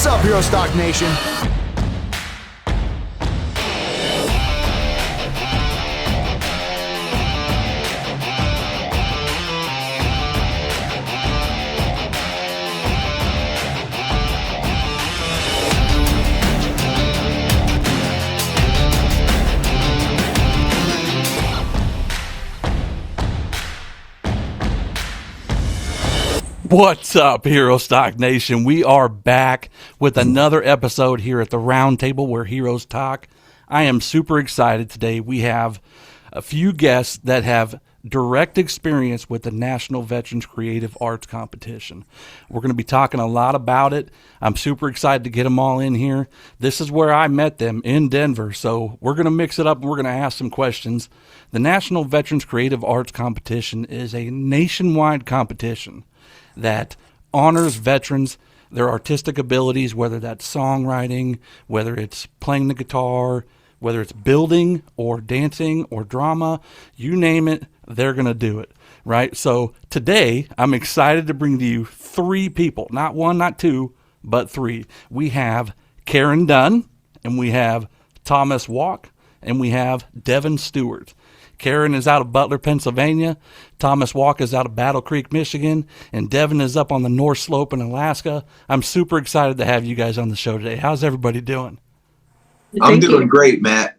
What's up, Hero Stock Nation? What's up, Hero Stock Nation? We are back with another episode here at the Roundtable where heroes talk. I am super excited today. We have a few guests that have direct experience with the National Veterans Creative Arts Competition. We're going to be talking a lot about it. I'm super excited to get them all in here. This is where I met them, in Denver, so we're going to mix it up and we're going to ask some questions. The National Veterans Creative Arts Competition is a nationwide competition that honors veterans, their artistic abilities, whether that's songwriting, whether it's playing the guitar, whether it's building or dancing or drama, you name it, they're going to do it, right? So today, I'm excited to bring to you three people, not one, not two, but three. We have Karen Dunn, and we have Thomas Walk, and we have Devon Stewart. Karen is out of Butler, Pennsylvania. Thomas Walk is out of Battle Creek, Michigan. And Devon is up on the North Slope in Alaska. I'm super excited to have you guys on the show today. How's everybody doing? I'm doing great, Matt.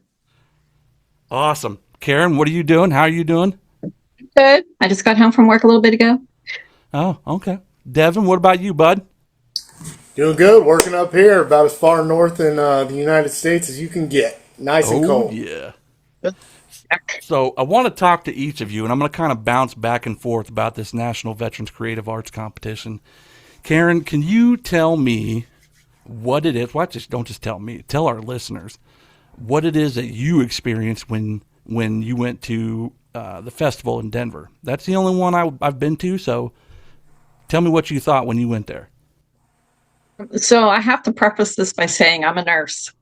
Awesome. Karen, what are you doing? How are you doing? Good. I just got home from work a little bit ago. Oh, okay. Devon, what about you, bud? Doing good. Working up here about as far north in the United States as you can get. Nice and cold. Yeah. So I want to talk to each of you, and I'm going to kind of bounce back and forth about this National Veterans Creative Arts Competition. Karen, can you tell me what it is? Well, don't just tell me. Tell our listeners what it is that you experienced when you went to the festival in Denver. That's the only one I've been to, so tell me what you thought when you went there. So I have to preface this by saying I'm a nurse.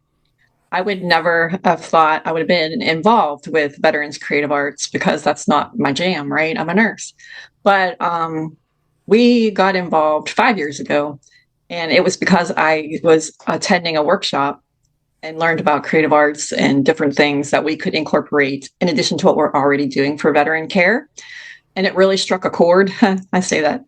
I would never have thought I would have been involved with Veterans Creative Arts because that's not my jam, right? I'm a nurse. But we got involved 5 years ago, and it was because I was attending a workshop and learned about creative arts and different things that we could incorporate in addition to what we're already doing for veteran care. And it really struck a chord. I say that.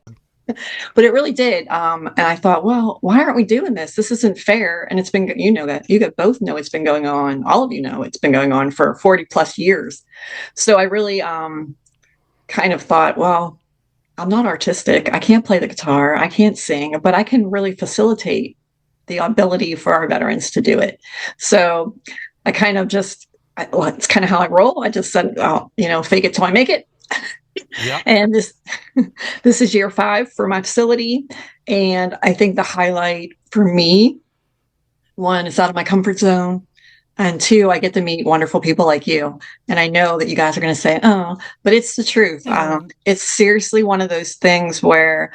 But it really did. And I thought, well, why aren't we doing this? This isn't fair. And it's been, that you both know it's been going on. All of you know it's been going on for 40 plus years. So I really kind of thought, well, I'm not artistic. I can't play the guitar. I can't sing, but I can really facilitate the ability for our veterans to do it. So I kind of it's kind of how I roll. I just said, fake it till I make it. Yeah. And this is year 5 for my facility. And I think the highlight for me, 1, it's out of my comfort zone. And 2, I get to meet wonderful people like you. And I know that you guys are going to say, oh, but it's the truth. It's seriously one of those things where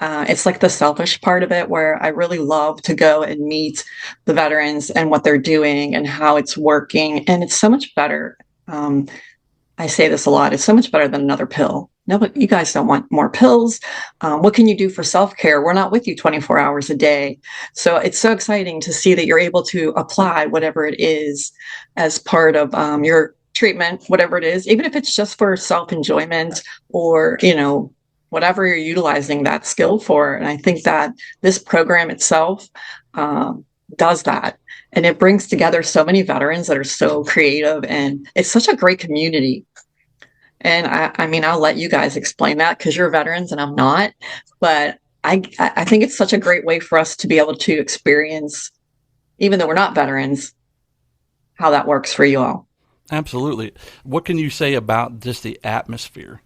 it's like the selfish part of it, where I really love to go and meet the veterans and what they're doing and how it's working. And it's so much better. I say this a lot. It's so much better than another pill. No, but you guys don't want more pills. What can you do for self-care? We're not with you 24 hours a day. So it's so exciting to see that you're able to apply whatever it is as part of your treatment, whatever it is, even if it's just for self-enjoyment or, whatever you're utilizing that skill for. And I think that this program itself does that. And it brings together so many veterans that are so creative, and it's such a great community. And I mean, I'll let you guys explain that because you're veterans and I'm not. But I think it's such a great way for us to be able to experience, even though we're not veterans, how that works for you all. Absolutely. What can you say about just the atmosphere?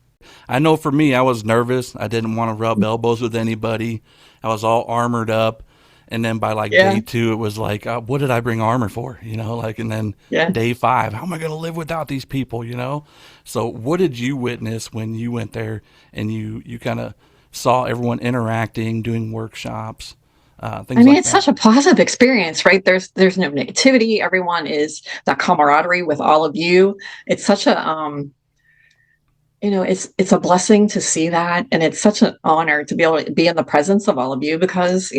I know for me, I was nervous. I didn't want to rub elbows with anybody. I was all armored up. And then by day 2, it was like, what did I bring armor for? And then day 5, how am I going to live without these people? So what did you witness when you went there and you kind of saw everyone interacting, doing workshops, things like it's such a positive experience, right? There's no negativity. Everyone is that camaraderie with all of you. It's such a, it's a blessing to see that. And it's such an honor to be able to be in the presence of all of you because,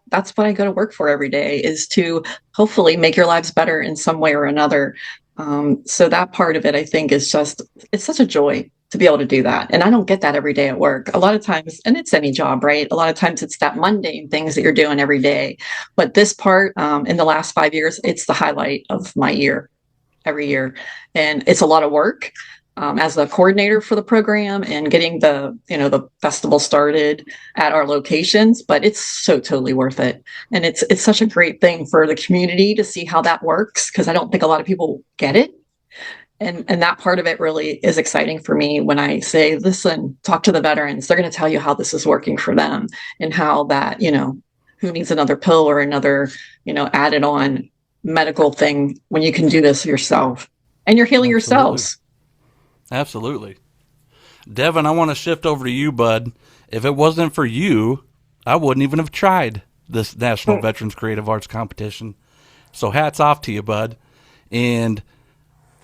that's what I go to work for every day is to hopefully make your lives better in some way or another. So that part of it, I think, it's such a joy to be able to do that. And I don't get that every day at work. A lot of times, and it's any job, right? A lot of times it's that mundane things that you're doing every day. But this part, in the last 5 years, it's the highlight of my year every year. And it's a lot of work as the coordinator for the program and getting the festival started at our locations, but it's so totally worth it. And it's such a great thing for the community to see how that works because I don't think a lot of people get it. And that part of it really is exciting for me when I say, listen, talk to the veterans. They're going to tell you how this is working for them and how that, who needs another pill or another, added on medical thing when you can do this yourself and you're healing yourselves. Absolutely. Devon, I want to shift over to you, bud. If it wasn't for you, I wouldn't even have tried this National Veterans Creative Arts Competition. So hats off to you, bud. And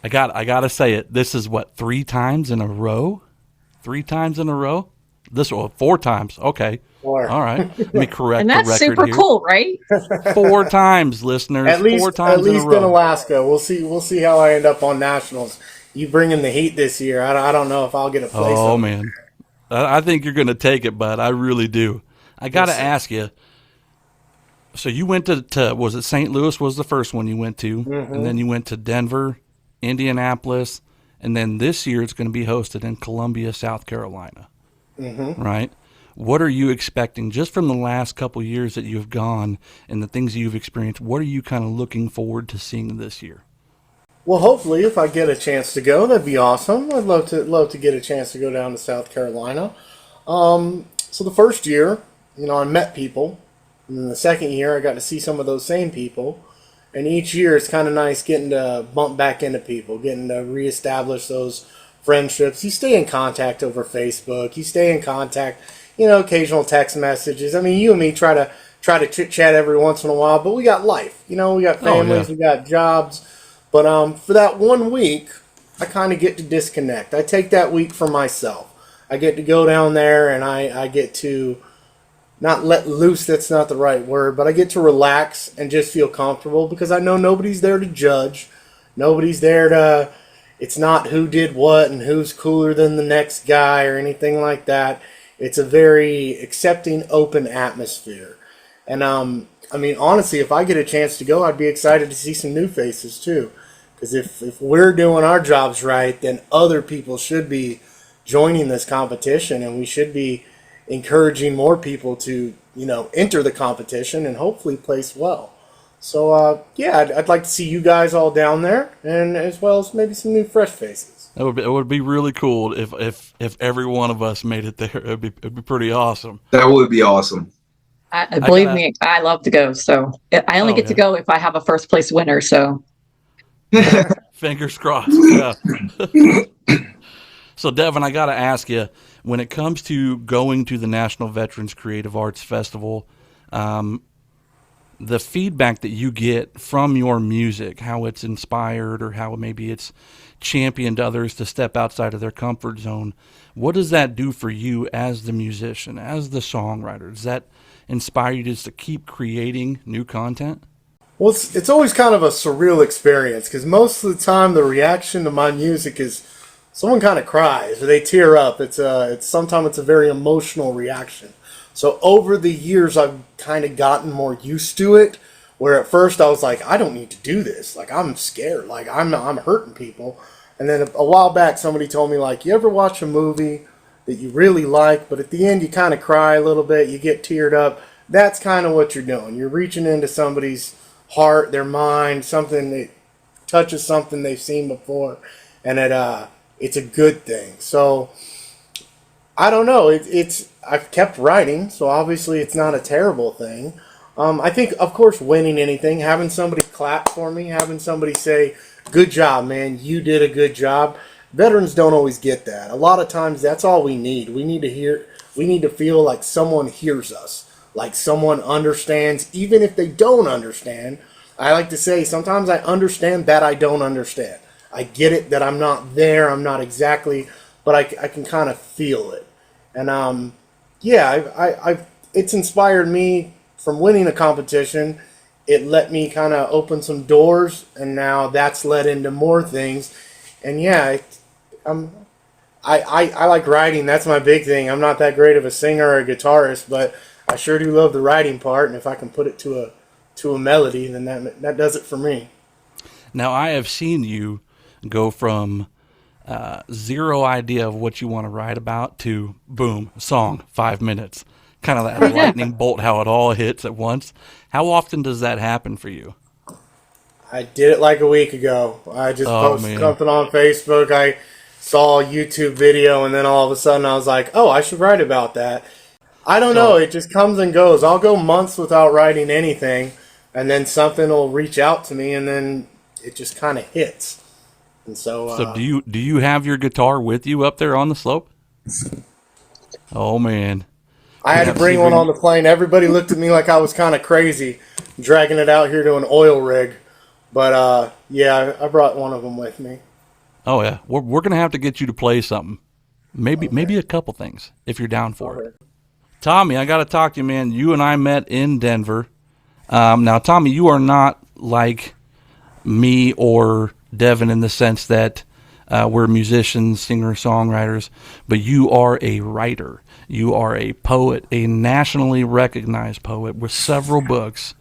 I got to say it. This is what, 3 times in a row? 3 times in a row? This one, 4 times. Okay. 4. All right. Let me correct and the record that's super here. Cool, right? 4 times, listeners. At least, 4 times at least in a row. in Alaska. We'll see how I end up on nationals. You bring in the heat this year. I don't know if I'll get a place. Oh, man. I think you're going to take it, bud. I really do. I got to ask you. So you went to, was it St. Louis was the first one you went to? Mm-hmm. And then you went to Denver, Indianapolis, and then this year it's going to be hosted in Columbia, South Carolina. Mm-hmm. Right? What are you expecting just from the last couple years that you've gone and the things you've experienced? What are you kind of looking forward to seeing this year? Well, hopefully, if I get a chance to go, that'd be awesome. I'd love to get a chance to go down to South Carolina. So the first year, I met people, and then the second year, I got to see some of those same people. And each year, it's kind of nice getting to bump back into people, getting to reestablish those friendships. You stay in contact over Facebook. You stay in contact, occasional text messages. I mean, you and me try to chit chat every once in a while, but we got life. We got families, we got jobs. But for that 1 week, I kind of get to disconnect. I take that week for myself. I get to go down there and I get to not let loose, that's not the right word, but I get to relax and just feel comfortable because I know nobody's there to judge. Nobody's there to, it's not who did what and who's cooler than the next guy or anything like that. It's a very accepting, open atmosphere. And honestly, if I get a chance to go, I'd be excited to see some new faces too. Because if we're doing our jobs right, then other people should be joining this competition, and we should be encouraging more people to, enter the competition and hopefully place well. So, I'd like to see you guys all down there, and as well as maybe some new fresh faces. It would be really cool if every one of us made it there. It'd be pretty awesome. That would be awesome. Believe me, I love to go. So I only get to go if I have a first place winner. So fingers crossed. Yeah. So Devon, I got to ask you, when it comes to going to the National Veterans Creative Arts Festival, the feedback that you get from your music, how it's inspired or how maybe it's championed others to step outside of their comfort zone, what does that do for you as the musician, as the songwriter? Does that inspire you just to keep creating new content? Well, it's always kind of a surreal experience because most of the time the reaction to my music is someone kind of cries or they tear up. Sometimes it's a very emotional reaction. So over the years, I've kind of gotten more used to it. Where at first I was like, I don't need to do this. Like I'm scared. Like I'm hurting people. And then a while back, somebody told me like, you ever watch a movie that you really like, but at the end you kind of cry a little bit, you get teared up. That's kind of what you're doing. You're reaching into somebody's heart, their mind, something that touches something they've seen before, and it's a good thing. So I don't know. I've kept writing, so obviously it's not a terrible thing. I think, of course, winning anything, having somebody clap for me, having somebody say, "Good job, man, you did a good job." Veterans don't always get that. A lot of times, that's all we need. We need to feel like someone hears us. Like someone understands, even if they don't understand. I like to say sometimes I understand that I don't understand. I get it that I'm not there. I'm not exactly but I can kind of feel it. And yeah, I've it's inspired me from winning a competition. It let me kind of open some doors, and now that's led into more things. And yeah, I'm I like writing. That's my big thing. I'm not that great of a singer or a guitarist, but I sure do love the writing part. And if I can put it to a melody, then that does it for me. Now, I have seen you go from zero idea of what you want to write about to boom, song, 5 minutes. Kind of that lightning bolt, how it all hits at once. How often does that happen for you? I did it like a week ago. I just Oh, posted man. something on Facebook. I saw a YouTube video, and then all of a sudden I was like, oh, I should write about that. I don't know. It just comes and goes. I'll go months without writing anything, and then something will reach out to me, and then it just kind of hits. And So do you have your guitar with you up there on the slope? Oh, man. I had to bring one on the plane. Everybody looked at me like I was kind of crazy, dragging it out here to an oil rig. But yeah, I brought one of them with me. Oh, yeah. We're going to have to get you to play something. Maybe a couple things if you're down for it. Tommy, I got to talk to you, man. You and I met in Denver. Now, Tommy, you are not like me or Devon in the sense that we're musicians, singers, songwriters, but you are a writer. You are a poet, a nationally recognized poet with several books.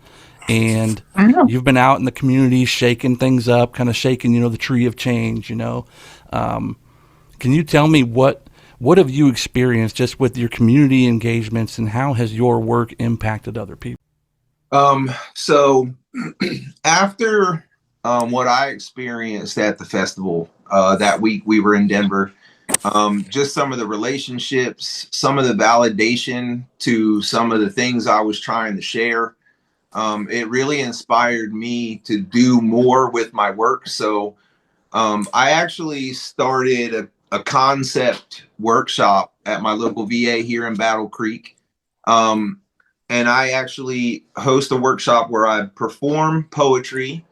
And you've been out in the community shaking things up, kind of shaking, the tree of change, Can you tell me what have you experienced just with your community engagements, and how has your work impacted other people? So after what I experienced at the festival that week we were in Denver, just some of the relationships, some of the validation to some of the things I was trying to share, it really inspired me to do more with my work. So I actually started a concept workshop at my local VA here in Battle Creek. And I actually host a workshop where I perform poetry,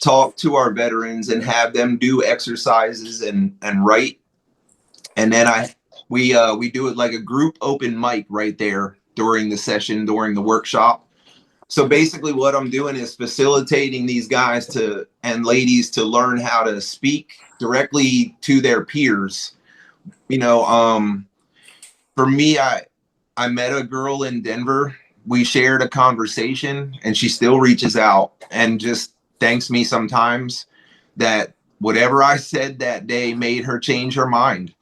talk to our veterans, and have them do exercises and write. And then we do it like a group open mic right there during the session, during the workshop. So basically what I'm doing is facilitating these guys and ladies to learn how to speak directly to their peers. For me, I met a girl in Denver. We shared a conversation, and she still reaches out and just thanks me sometimes that whatever I said that day made her change her mind.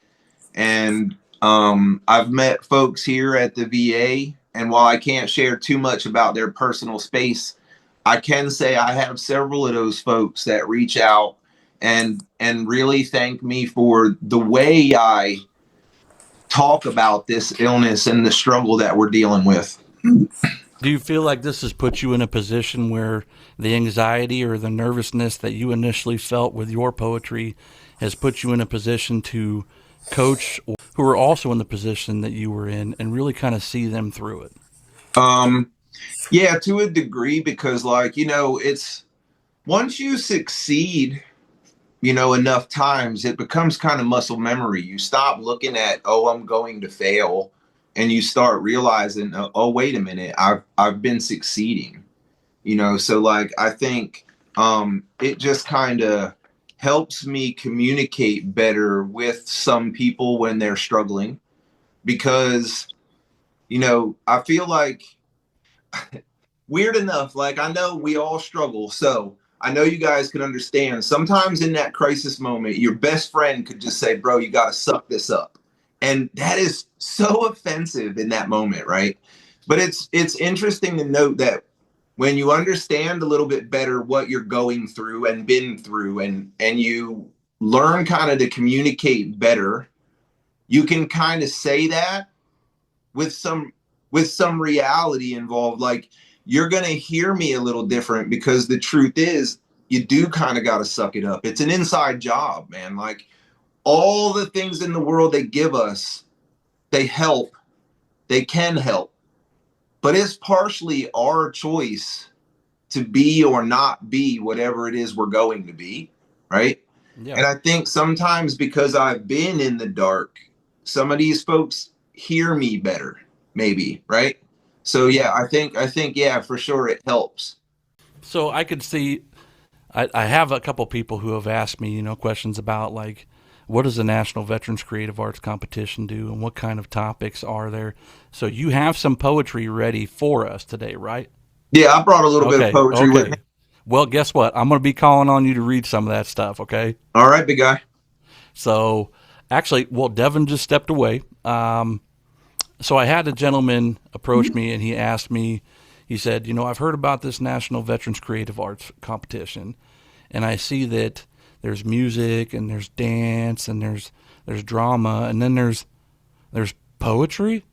And I've met folks here at the VA, and while I can't share too much about their personal space, I can say I have several of those folks that reach out and really thank me for the way I talk about this illness and the struggle that we're dealing with. Do you feel like this has put you in a position where the anxiety or the nervousness that you initially felt with your poetry has put you in a position to coach who are also in the position that you were in and really kind of see them through it? Yeah, to a degree, because it's once you succeed, enough times, it becomes kind of muscle memory. You stop looking at, oh, I'm going to fail, and you start realizing, oh, wait a minute, I've been succeeding. So I think it just kind of helps me communicate better with some people when they're struggling, because I feel like weird enough, I know we all struggle, so I know you guys can understand. Sometimes in that crisis moment, your best friend could just say, bro, you got to suck this up. And that is so offensive in that moment, right? But it's interesting to note that when you understand a little bit better what you're going through and been through, and you learn kind of to communicate better, you can kind of say that with some reality involved. You're going to hear me a little different, because the truth is you do kind of got to suck it up. It's an inside job, man. All the things in the world they give us, they help, they can help, but it's partially our choice to be or not be whatever it is we're going to be, right? Yeah. And I think sometimes because I've been in the dark, some of these folks hear me better, maybe, right? So yeah, I think yeah, for sure it helps. So I could see, I have a couple people who have asked me, questions about like, what does the National Veterans Creative Arts Competition do, and what kind of topics are there? So you have some poetry ready for us today, right? Yeah, I brought a little bit of Okay, poetry with me. okay. Well, guess what? I'm going to be calling on you to read some of that stuff. Okay. All right, big guy. So actually, well, Devon just stepped away. So I had a gentleman approach me, and he asked me, he said, I've heard about this National Veterans Creative Arts Competition, and I see that there's music and there's dance and there's drama and then there's poetry,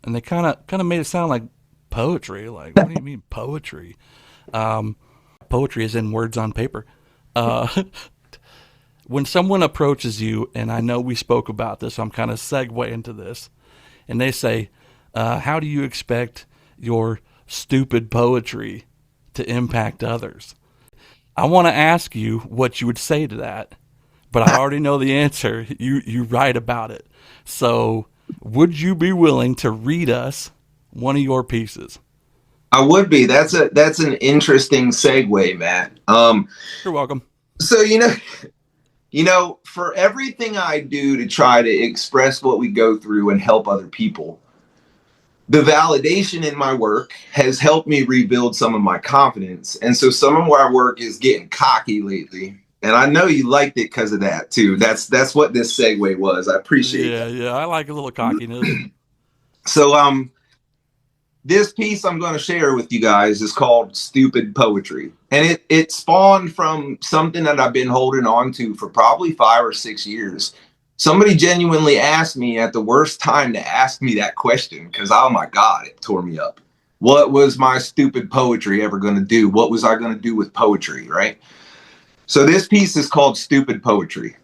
and they kind of made it sound like poetry. Like, what do you mean poetry? Poetry is in words on paper. When someone approaches you, and I know we spoke about this, so I'm kind of segue into this, and they say, how do you expect your stupid poetry to impact others? I want to ask you what you would say to that, but I already know the answer. You write about it. So would you be willing to read us one of your pieces? I would be. That's an interesting segue, Matt. You're welcome. So for everything I do to try to express what we go through and help other people, the validation in my work has helped me rebuild some of my confidence. And so some of my work is getting cocky lately. And I know you liked it because of that too. That's what this segue was. I appreciate that. Yeah, I like a little cockiness. So this piece I'm going to share with you guys is called Stupid Poetry. And it spawned from something that I've been holding on to for probably 5 or 6 years. Somebody genuinely asked me at the worst time to ask me that question because, oh my God, it tore me up. What was my stupid poetry ever going to do? What was I going to do with poetry, right? So this piece is called Stupid Poetry.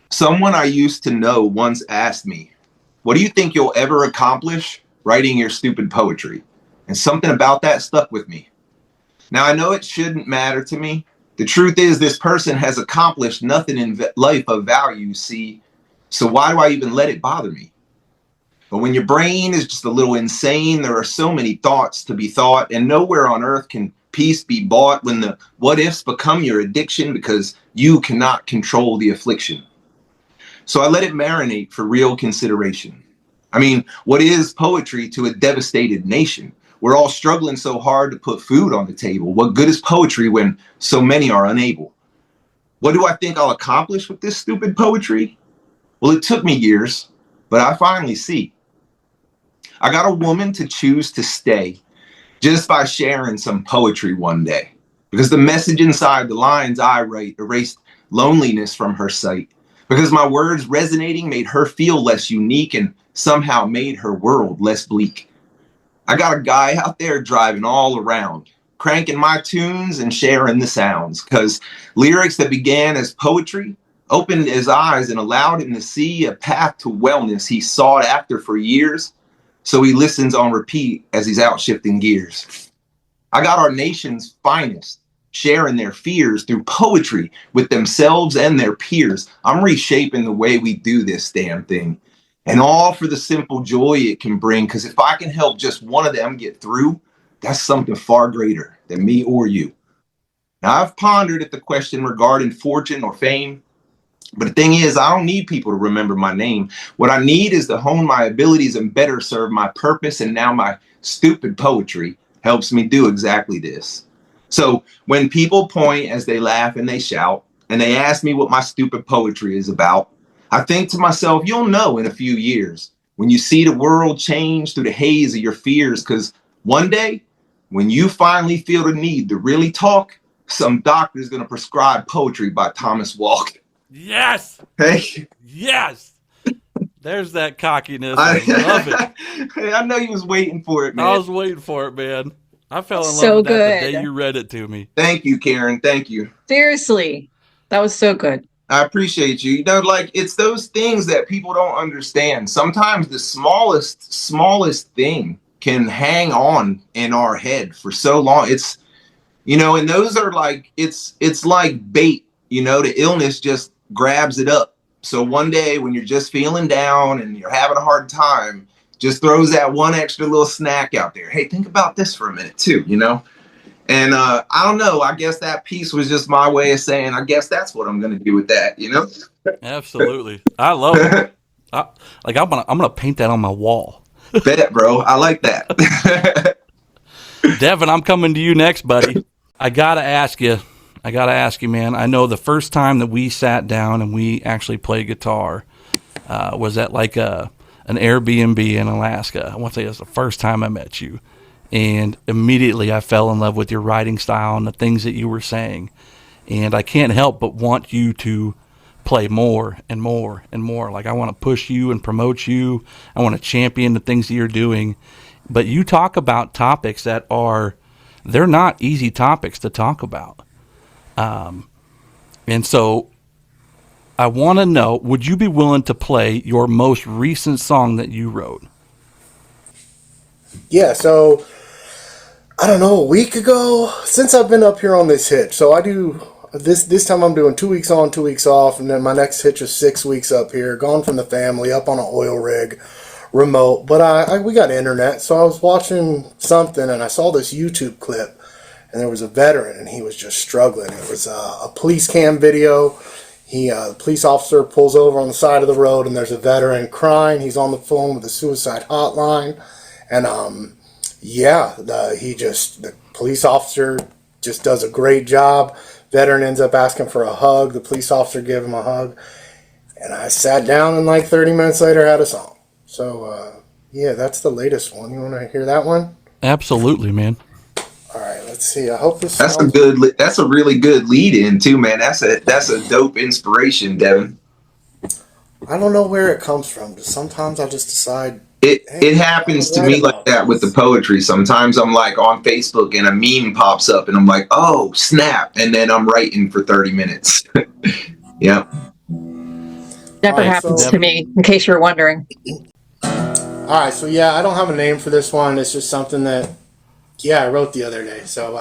Someone I used to know once asked me, what do you think you'll ever accomplish writing your stupid poetry? And something about that stuck with me. Now, I know it shouldn't matter to me. The truth is, this person has accomplished nothing in life of value, see? So why do I even let it bother me? But when your brain is just a little insane, there are so many thoughts to be thought, and nowhere on earth can peace be bought when the what ifs become your addiction because you cannot control the affliction. So I let it marinate for real consideration. I mean, what is poetry to a devastated nation? We're all struggling so hard to put food on the table. What good is poetry when so many are unable? What do I think I'll accomplish with this stupid poetry? Well, it took me years, but I finally see. I got a woman to choose to stay just by sharing some poetry one day, because the message inside the lines I write erased loneliness from her sight, because my words resonating made her feel less unique and somehow made her world less bleak. I got a guy out there driving all around, cranking my tunes and sharing the sounds, because lyrics that began as poetry opened his eyes and allowed him to see a path to wellness he sought after for years. So he listens on repeat as he's out shifting gears. I got our nation's finest sharing their fears through poetry with themselves and their peers. I'm reshaping the way we do this damn thing. And all for the simple joy it can bring, because if I can help just one of them get through, that's something far greater than me or you. Now, I've pondered at the question regarding fortune or fame, but the thing is, I don't need people to remember my name. What I need is to hone my abilities and better serve my purpose, and now my stupid poetry helps me do exactly this. So when people point as they laugh and they shout, and they ask me what my stupid poetry is about, I think to myself, you'll know in a few years when you see the world change through the haze of your fears, because one day when you finally feel the need to really talk, some doctor's going to prescribe poetry by Thomas Walk. Yes. Hey, Yes. There's that cockiness. I love it. I know you was waiting for it, man. I was waiting for it, man. I fell in love So with that the good. day you read it to me. Thank you, Karen. Thank you. Seriously, that was so good. I appreciate you. Like, it's those things that people don't understand. Sometimes the smallest thing can hang on in our head for so long. It's, and those are like, it's like bait the illness just grabs it up. So one day when you're just feeling down and you're having a hard time, just throws that one extra little snack out there. Hey, think about this for a minute too, And I don't know. I guess that piece was just my way of saying, I guess that's what I'm going to do with that, Absolutely. I love it. I'm gonna paint that on my wall. Bet, bro. I like that. Devon, I'm coming to you next, buddy. I gotta ask you, man. I know the first time that we sat down and we actually played guitar was at like an Airbnb in Alaska. I want to say it was the first time I met you, and immediately I fell in love with your writing style and the things that you were saying, and I can't help but want you to play more and more and more. Like, I want to push you and promote you. I want to champion the things that you're doing. But you talk about topics that they're not easy topics to talk about. And so I want to know, would you be willing to play your most recent song that you wrote? Yeah, so I don't know, a week ago, since I've been up here on this hitch. So I do this time I'm doing 2 weeks on, 2 weeks off, and then my next hitch is 6 weeks up here, gone from the family, up on an oil rig, remote. But we got internet, so I was watching something and I saw this YouTube clip, and there was a veteran and he was just struggling. It was a police cam video. The police officer pulls over on the side of the road and there's a veteran crying. He's on the phone with the suicide hotline, and the police officer just does a great job. Veteran ends up asking for a hug. The police officer gave him a hug. And I sat down and like 30 minutes later had a song. So, that's the latest one. You want to hear that one? Absolutely, man. All right, let's see. I hope this That's a really good lead in too, man. That's a dope inspiration, Devon. I don't know where it comes from, but sometimes I just decide. It happens to me like that with the poetry. Sometimes I'm like on Facebook and a meme pops up and I'm like, oh, snap. And then I'm writing for 30 minutes. Yeah. Never happens to me, in case you're wondering. All right, so I don't have a name for this one. It's just something that, I wrote the other day. So,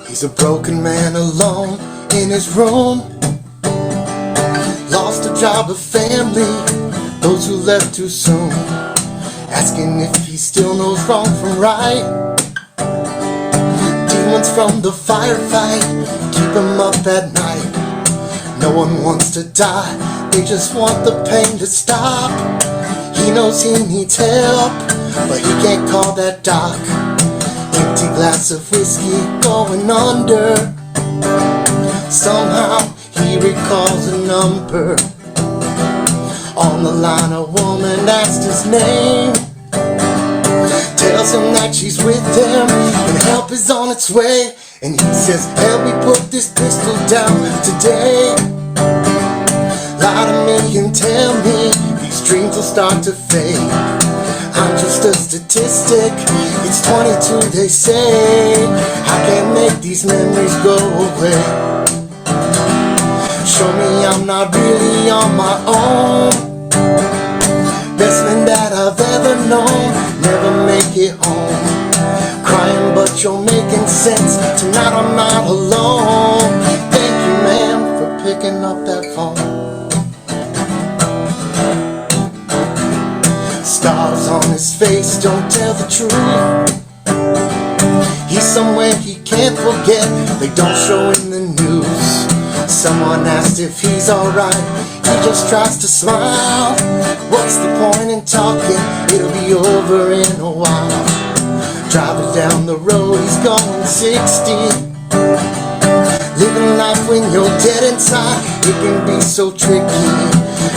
he's a broken man alone in his room. Lost a job, a family, those who left too soon. Asking if he still knows wrong from right. Demons from the firefight keep him up at night. No one wants to die, they just want the pain to stop. He knows he needs help, but he can't call that doc. Empty glass of whiskey going under. Somehow he recalls a number. On the line a woman asked his name. Tells him that she's with him and help is on its way. And he says, help me put this pistol down today. Lie to me and tell me these dreams will start to fade. I'm just a statistic, it's 22 they say. I can't make these memories go away. Show me I'm not really on my own. Best man that I've ever known, never make it home. Crying but you're making sense, tonight I'm not alone. Thank you ma'am for picking up that phone. Scars on his face don't tell the truth. He's somewhere he can't forget, they don't show in the news. Someone asked if he's alright, he just tries to smile. What's the point in talking, it'll be over in a while. Driving down the road, he's going 60. Living life when you're dead inside, it can be so tricky.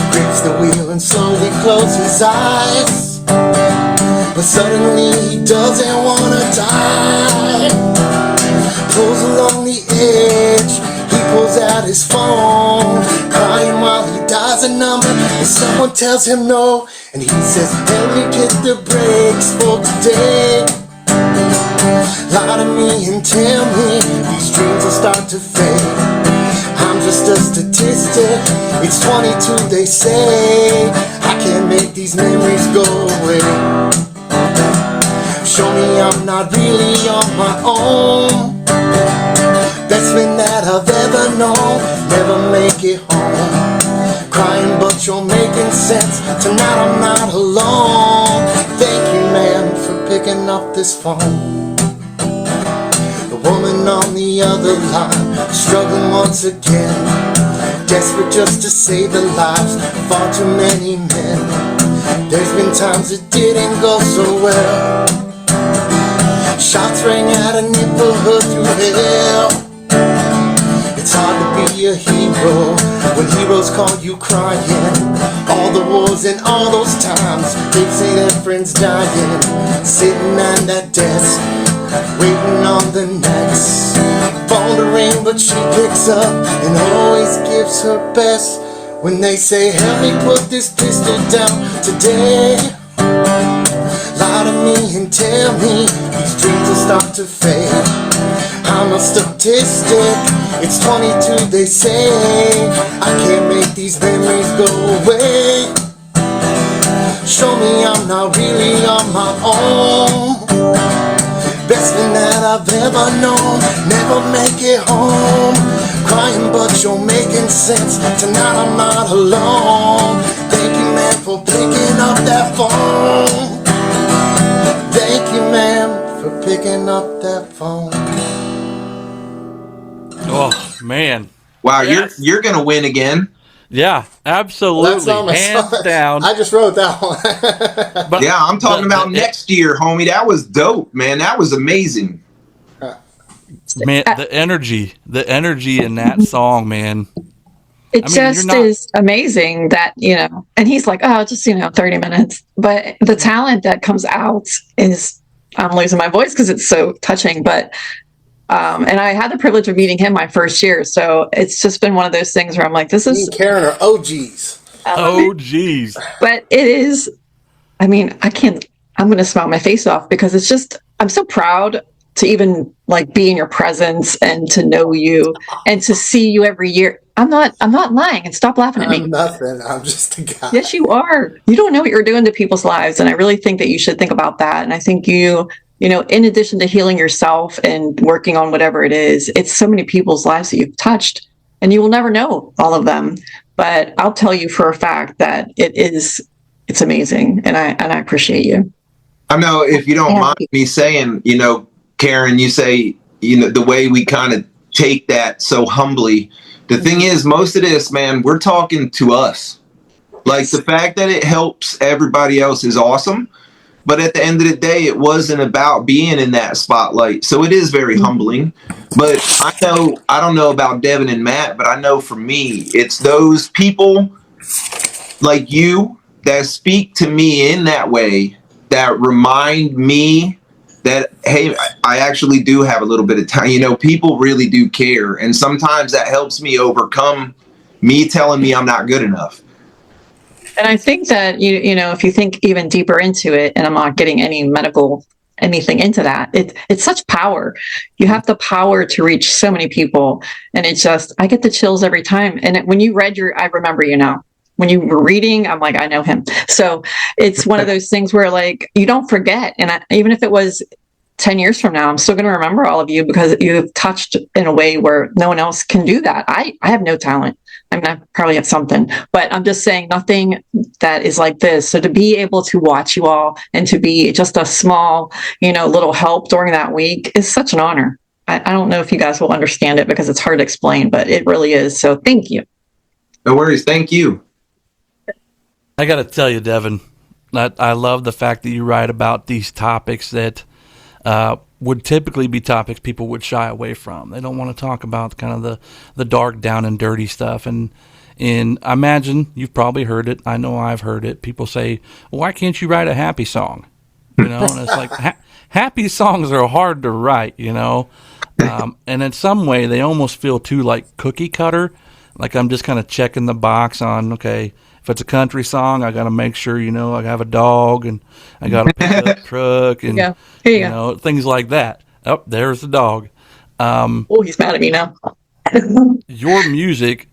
Grips the wheel and slowly closes his eyes. But suddenly he doesn't wanna die. Pulls along the edge, he pulls out his phone, crying while he dials a number, and someone tells him no, and he says, help me hit the brakes for today. Lie to me and tell me these dreams will start to fade. I'm just a statistic, it's 22 they say. I can't make these memories go away. Show me I'm not really on my own. Best friend that I've ever known, never make it home. Crying but you're making sense, tonight I'm not alone. Thank you, man, for picking up this phone. The woman on the other line, struggling once again, desperate just to save their lives, far too many men. There's been times it didn't go so well. Shots rang out a neighborhood through hell. It's hard to be a hero when heroes call you crying. All the wars and all those times they say their friends dying, sitting at that desk, waiting on the next phone to ring, but she picks up and always gives her best. When they say, help me put this pistol down today, lie to me and tell me these dreams will start to fade. I'm a statistic, it's 22 they say, I can't make these memories go away. Show me I'm not really on my own. Best friend that I've ever known, never make it home. Crying but you're making sense, tonight I'm not alone. Thank you, man, for picking up that phone. Thank you, man, for picking up that phone. Oh man! Wow, Yes. you're gonna win again. Yeah, absolutely, hands down. I just wrote that one. But Yeah, I'm talking about next year, homie. That was dope, man. That was amazing. Man, the energy in that song, man. It is amazing that, and he's like, oh, just, 30 minutes. But the talent that comes out is, I'm losing my voice because it's so touching. But, and I had the privilege of meeting him my first year. So it's just been one of those things where I'm like, this is. Me and Karen are OGs. Oh, geez. But it is, I'm going to smile my face off because it's just, I'm so proud to even be in your presence and to know you and to see you every year. I'm not lying, and stop laughing at me. I'm nothing. I'm just a guy. Yes, you are. You don't know what you're doing to people's lives. And I really think that you should think about that. And I think you in addition to healing yourself and working on whatever it is, it's so many people's lives that you've touched, and you will never know all of them. But I'll tell you for a fact that it's amazing. And I appreciate you. I know, if you don't mind me saying, Karen, you say, the way we kind of take that so humbly. The thing is, most of this, man, we're talking to us. Like, the fact that it helps everybody else is awesome. But at the end of the day, it wasn't about being in that spotlight. So it is very humbling. But I don't know about Devon and Matt, but I know for me, it's those people like you that speak to me in that way, that remind me that, hey, I actually do have a little bit of time. People really do care. And sometimes that helps me overcome me telling me I'm not good enough. And I think that, if you think even deeper into it, and I'm not getting anything into that, it's such power. You have the power to reach so many people. And it's just, I get the chills every time. And when you read I remember you now. When you were reading, I'm like, I know him. So it's one of those things where you don't forget. And even if it was 10 years from now, I'm still going to remember all of you because you've touched in a way where no one else can do that. I have no talent. I mean, I probably have something, but I'm just saying nothing that is like this. So to be able to watch you all and to be just a small, little help during that week is such an honor. I don't know if you guys will understand it because it's hard to explain, but it really is. So thank you. No worries. Thank you. I got to tell you, Devon, I love the fact that you write about these topics that would typically be topics people would shy away from. They don't want to talk about kind of the dark, down and dirty stuff. And I imagine you've probably heard it. I know I've heard it. People say, well, why can't you write a happy song? And it's like, happy songs are hard to write, and in some way they almost feel too like cookie cutter. Like I'm just kind of checking the box on, okay, if it's a country song, I got to make sure, I have a dog and I got a pickup truck and, things like that. Oh, there's the dog. He's mad at me now. Your music,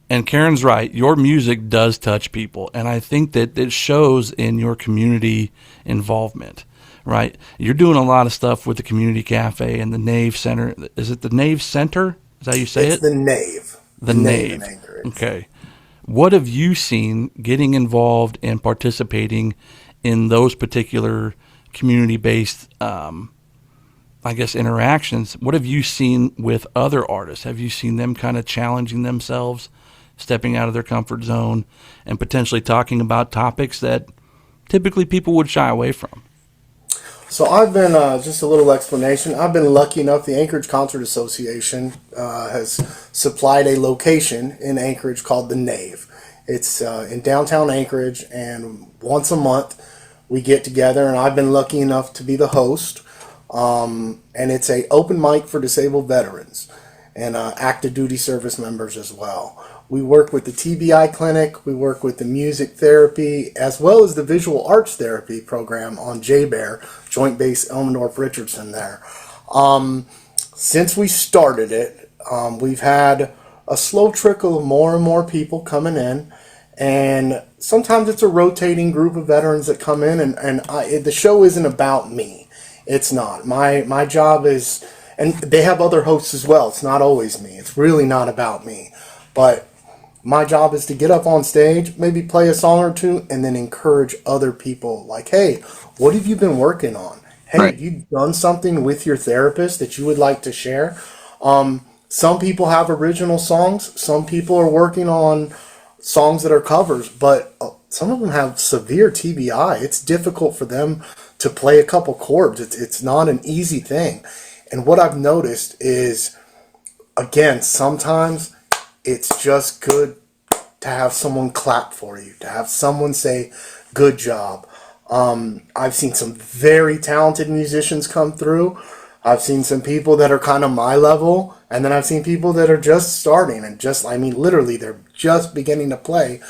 and Karen's right, your music does touch people. And I think that it shows in your community involvement. right? You're doing a lot of stuff with the community cafe and the Nave Center. Is it the Nave Center? Is that how you say It's it? the Nave. The Nave in Nave. Anchorage. Okay. What have you seen getting involved and participating in those particular community-based, I guess, interactions? What have you seen with other artists? Have you seen them kind of challenging themselves, stepping out of their comfort zone, and potentially talking about topics that typically people would shy away from? So I've been, just a little explanation, I've been lucky enough, the Anchorage Concert Association has supplied a location in Anchorage called the Nave. It's in downtown Anchorage, and once a month we get together, and I've been lucky enough to be the host. And it's a open mic for disabled veterans and active duty service members as well. We work with the TBI clinic, we work with the music therapy, as well as the visual arts therapy program on J-Bear, Joint Base Elmendorf Richardson there. Since we started it, we've had a slow trickle of more and more people coming in, and sometimes it's a rotating group of veterans that come in, and the show isn't about me. It's not. My job is, and they have other hosts as well, it's not always me. It's really not about me. But my job is to get up on stage, maybe play a song or two, and then encourage other people. Like, hey, what have you been working on? Hey, Right. have you done something with your therapist that you would like to share? Some people have original songs. Some people are working on songs that are covers, but some of them have severe TBI. It's difficult for them to play a couple chords. It's not an easy thing. And what I've noticed is, again, sometimes it's just good to have someone clap for you, to have someone say, good job. I've seen some very talented musicians come through. I've seen some people that are kind of my level, and then I've seen people that are just starting and literally they're just beginning to play,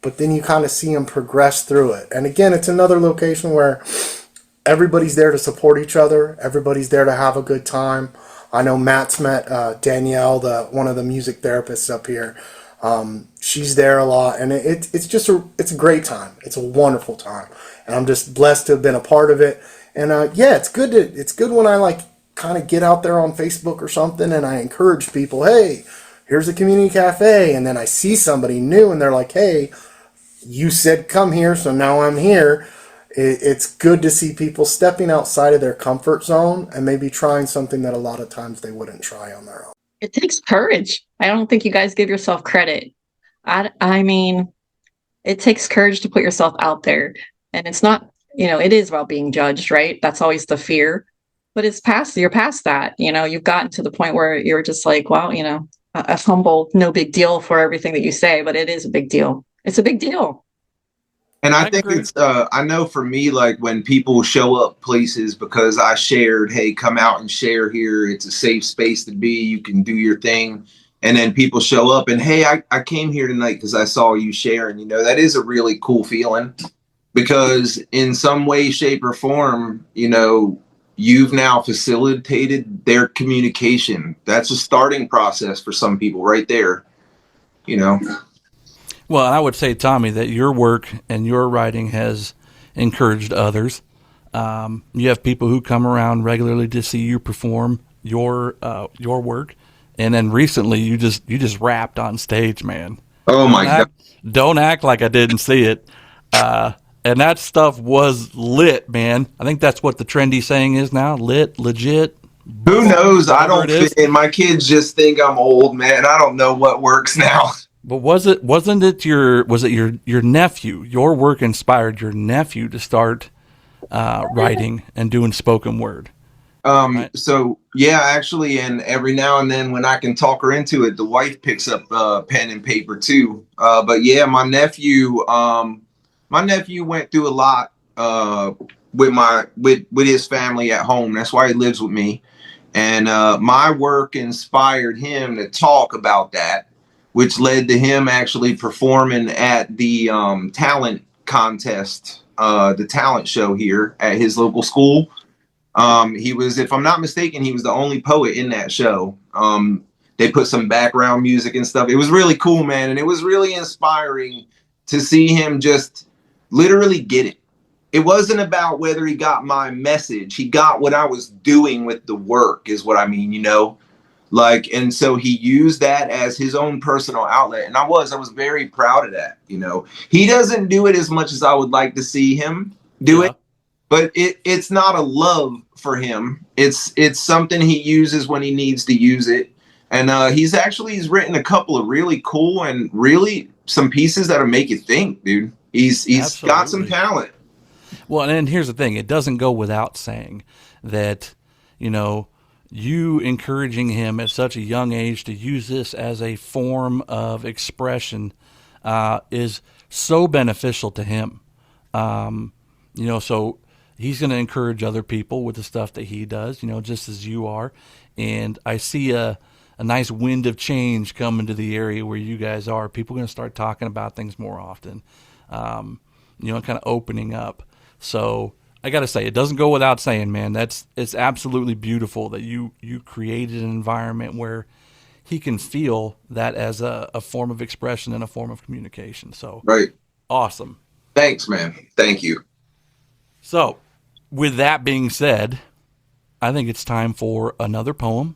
but then you kind of see them progress through it. And again, it's another location where everybody's there to support each other. Everybody's there to have a good time. I know Matt's met Danielle, one of the music therapists up here. She's there a lot, and it's a great time. It's a wonderful time, and I'm just blessed to have been a part of it. And it's good when I kind of get out there on Facebook or something, and I encourage people, hey, here's a community cafe, and then I see somebody new, and they're like, hey, you said come here, so now I'm here. It's good to see people stepping outside of their comfort zone and maybe trying something that a lot of times they wouldn't try on their own. It takes courage. I don't think you guys give yourself credit. I mean, it takes courage to put yourself out there. And it's not, it is about being judged, right? That's always the fear. But you're past that. You've gotten to the point where you're just like, wow, a humble, no big deal for everything that you say, but it is a big deal. It's a big deal. And I I think agree. it's, I know for me, like when people show up places because I shared, hey, come out and share here. It's a safe space to be. You can do your thing. And then people show up and, hey, I came here tonight because I saw you sharing. That is a really cool feeling because in some way, shape or form, you've now facilitated their communication. That's a starting process for some people right there, Well, I would say, Tommy, that your work and your writing has encouraged others. You have people who come around regularly to see you perform your work, and then recently you just rapped on stage, man. Oh my God. Don't act like I didn't see it. And that stuff was lit, man. I think that's what the trendy saying is now: lit, legit. Who knows? I don't Whatever it is. fit in. My kids just think I'm old, man. I don't know what works now. But was it your nephew? Your work inspired your nephew to start writing and doing spoken word. Right. So yeah, actually, and every now and then when I can talk her into it, the wife picks up pen and paper too. But yeah, my nephew went through a lot with his family at home. That's why he lives with me. And my work inspired him to talk about that, which led to him actually performing at the talent contest, the talent show here at his local school. He was, if I'm not mistaken, he was the only poet in that show. They put some background music and stuff. It was really cool, man. And it was really inspiring to see him just literally get it. it wasn't about whether he got my message. He got what I was doing with the work, is what I mean, Like, and so he used that as his own personal outlet. And I was very proud of that. He doesn't do it as much as I would like to see him do it, but it's not a love for him. It's something he uses when he needs to use it. And he's written a couple of really cool and really some pieces that'll make you think, dude. He's got some talent. Well, and here's the thing. It doesn't go without saying that, you encouraging him at such a young age to use this as a form of expression is so beneficial to him. So he's going to encourage other people with the stuff that he does, just as you are. And I see a nice wind of change coming to the area where you guys are. People are going to start talking about things more often, and kind of opening up. So I got to say, it doesn't go without saying, man, it's absolutely beautiful that you created an environment where he can feel that as a form of expression and a form of communication. So right. Awesome. Thanks, man. Thank you. So with that being said, I think it's time for another poem,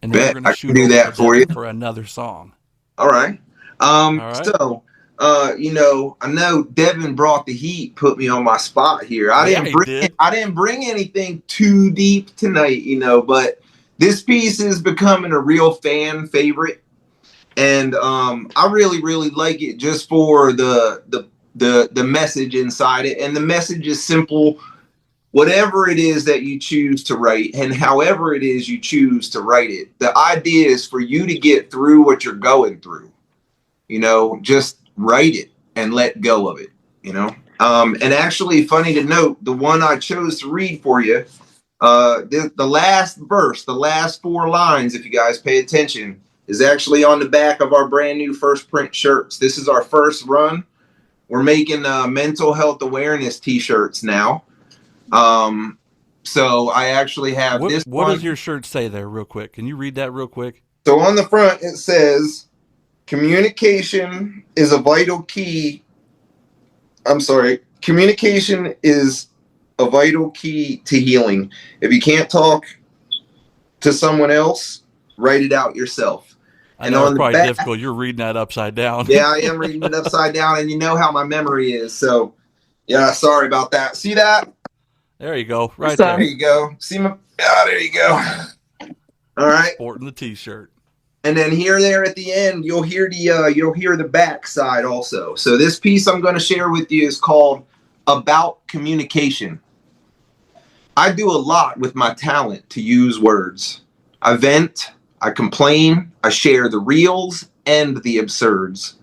and then we're going to shoot do that for you for another song. All right. So I know Devon brought the heat, put me on my spot here. I didn't bring anything too deep tonight, but this piece is becoming a real fan favorite. And I really, really like it just for the message inside it. And the message is simple. Whatever it is that you choose to write and however it is you choose to write it, the idea is for you to get through what you're going through. Just write it and let go of it, and actually, funny to note, the one I chose to read for you, the last verse, the last 4 lines, if you guys pay attention, is actually on the back of our brand new first print shirts. This is our first run. We're making mental health awareness t-shirts now. So I actually have this. What does your shirt say there real quick? Can you read that real quick? So on the front, it says, communication is a vital key. Communication is a vital key to healing. If you can't talk to someone else, write it out yourself. I know it's probably difficult. You're reading that upside down. Yeah, I am reading it upside down, and you know how my memory is. So, yeah, sorry about that. See that? There you go. Right there. There you go. See my... there you go. All right. Sporting the t-shirt. And then here, there at the end, you'll hear the back side also. So this piece I'm going to share with you is called About Communication. I do a lot with my talent to use words. I vent, I complain, I share the reals and the absurds.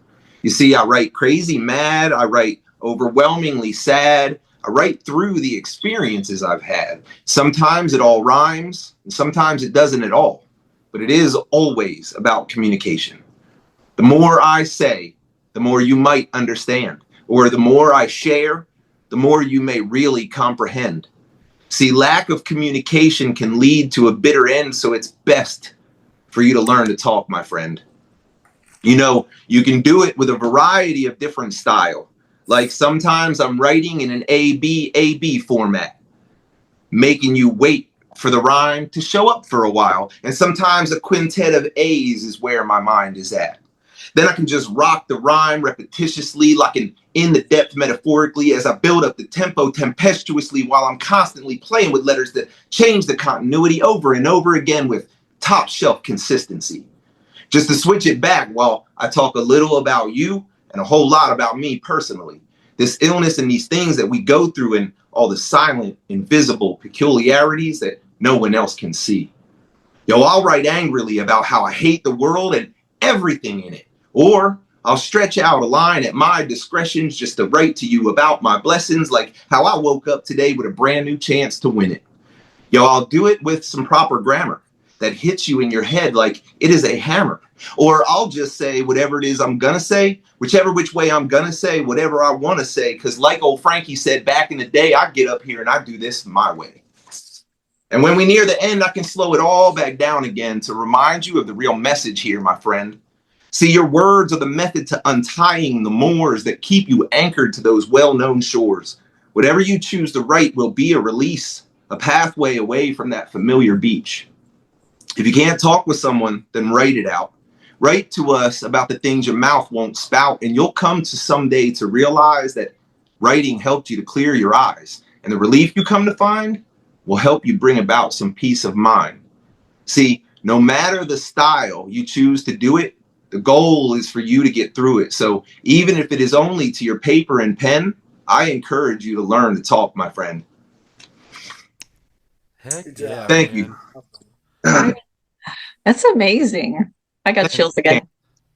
You see, I write crazy mad, I write overwhelmingly sad, I write through the experiences I've had. Sometimes it all rhymes, and sometimes it doesn't at all. But it is always about communication. The more I say, the more you might understand. Or the more I share, the more you may really comprehend. See, lack of communication can lead to a bitter end, so it's best for you to learn to talk, my friend. You can do it with a variety of different style. Like sometimes I'm writing in an A-B format, making you wait for the rhyme to show up for a while. And sometimes a quintet of A's is where my mind is at. Then I can just rock the rhyme repetitiously, like in the depth metaphorically, as I build up the tempo tempestuously while I'm constantly playing with letters that change the continuity over and over again with top shelf consistency. Just to switch it back while I talk a little about you and a whole lot about me personally. This illness and these things that we go through and all the silent, invisible peculiarities that no one else can see. I'll write angrily about how I hate the world and everything in it. Or I'll stretch out a line at my discretions just to write to you about my blessings, like how I woke up today with a brand new chance to win it. I'll do it with some proper grammar that hits you in your head like it is a hammer. Or I'll just say whatever it is I'm going to say, which way I'm going to say whatever I want to say. Because like old Frankie said back in the day, I get up here and I do this my way. And when we near the end, I can slow it all back down again to remind you of the real message here, my friend. See, your words are the method to untying the moors that keep you anchored to those well-known shores. Whatever you choose to write will be a release, a pathway away from that familiar beach. If you can't talk with someone, then write it out. Write to us about the things your mouth won't spout, and you'll come to someday to realize that writing helped you to clear your eyes. And the relief you come to find will help you bring about some peace of mind. See, no matter the style you choose to do it, the goal is for you to get through it. So even if it is only to your paper and pen, I encourage you to learn to talk, my friend. Heck yeah, Thank man. you. That's amazing. I got chills again.